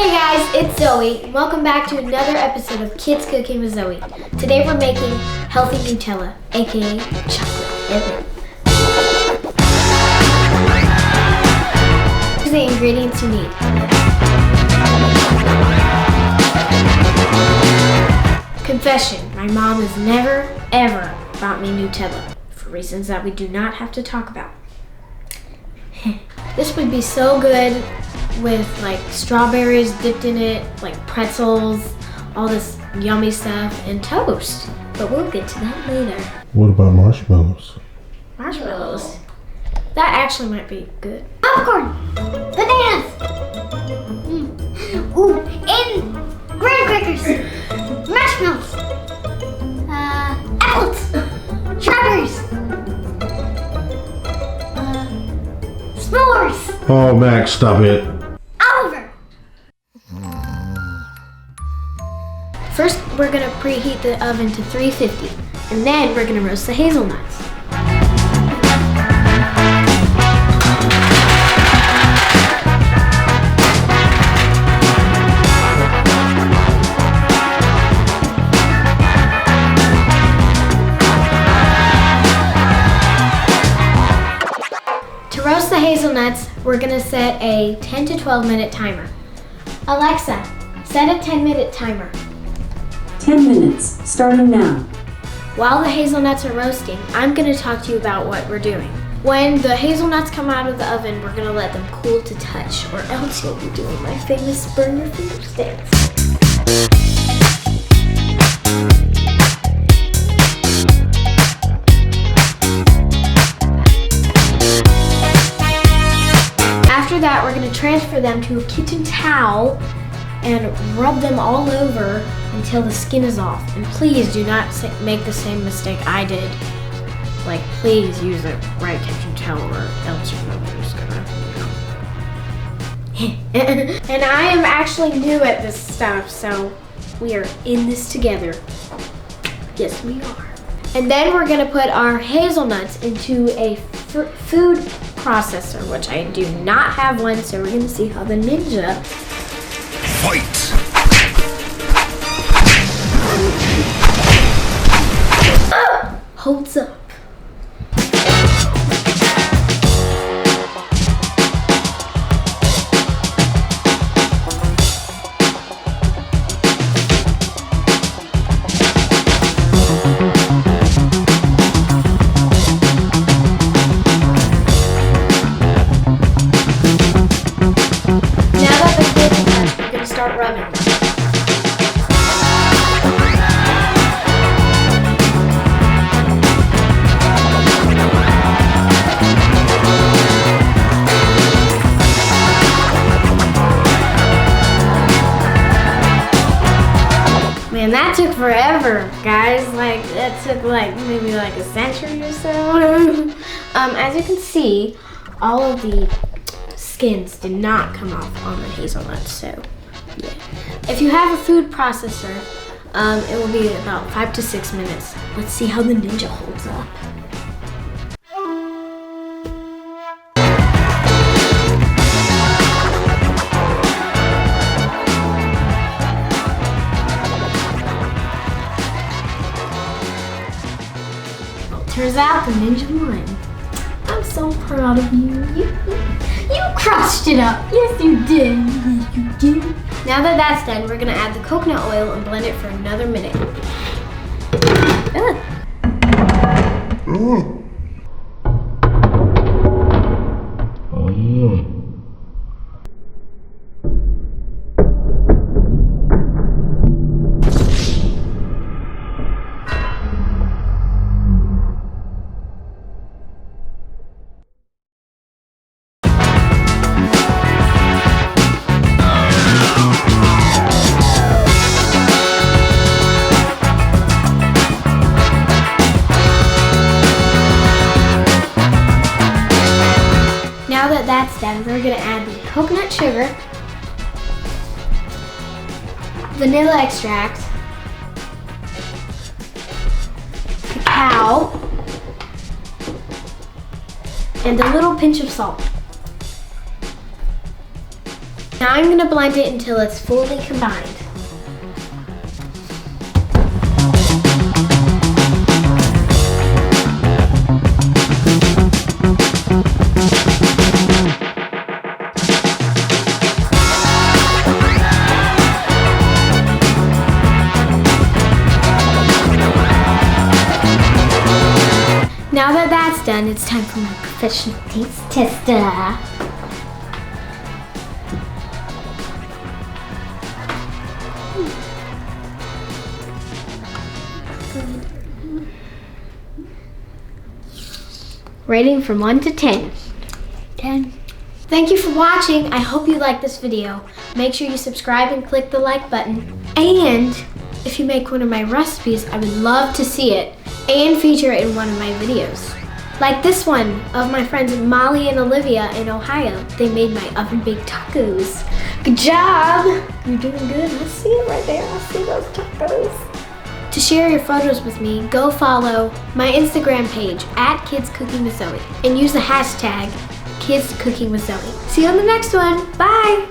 Hey guys, it's Zoe. Welcome back to another episode of Kids Cooking with Zoe. Today we're making healthy Nutella, aka chocolate. Here's the ingredients you need. Confession, my mom has never, ever bought me Nutella for reasons that we do not have to talk about. This would be so good with like strawberries dipped in it, like pretzels, all this yummy stuff, and toast. But we'll get to that later. What about marshmallows? Marshmallows? That actually might be good. Popcorn! Bananas! Ooh, and graham crackers! Marshmallows! Apples! Strawberries! S'mores! Oh, Max, stop it. Oliver! First, we're gonna preheat the oven to 350, and then we're gonna roast the hazelnuts. To roast the hazelnuts, we're gonna set a 10 to 12 minute timer. Alexa, set a 10-minute timer. 10 minutes, starting now. While the hazelnuts are roasting, I'm gonna talk to you about what we're doing. When the hazelnuts come out of the oven, we're gonna let them cool to touch, or else you'll be doing my famous burn your fingers dance. After that, we're going to transfer them to a kitchen towel and rub them all over until the skin is off. And please do not make the same mistake I did. Like, please use the right kitchen towel or else you're just gonna, And I am actually new at this stuff, so we are in this together. Yes, we are. And then we're going to put our hazelnuts into a food processor, which I do not have one, so we're gonna see how the ninja holds up. Start rubbing. Man, that took forever, guys. Like, that took like maybe like a century or so. As you can see, all of the skins did not come off on the hazelnuts, so yeah. If you have a food processor, it will be about 5 to 6 minutes. Let's see how the ninja holds up. Well, turns out the ninja won. I'm so proud of you. You crushed it up. Yes, you did. Yes, you did. Now that that's done, we're gonna add the coconut oil and blend it for another minute. Now that that's done, we're gonna add the coconut sugar, vanilla extract, cacao, and a little pinch of salt. Now I'm gonna blend it until it's fully combined. Now that that's done, it's time for my professional taste tester. Rating from 1 to 10. 10. Thank you for watching. I hope you liked this video. Make sure you subscribe and click the like button. And if you make one of my recipes, I would love to see it and feature it in one of my videos. Like this one of my friends Molly and Olivia in Ohio. They made my oven-baked tacos. Good job! You're doing good. I see it right there. I see those tacos. To share your photos with me, go follow my Instagram page @KidsCookingWithZoe and use the hashtag KidsCookingWithZoe. See you on the next one. Bye!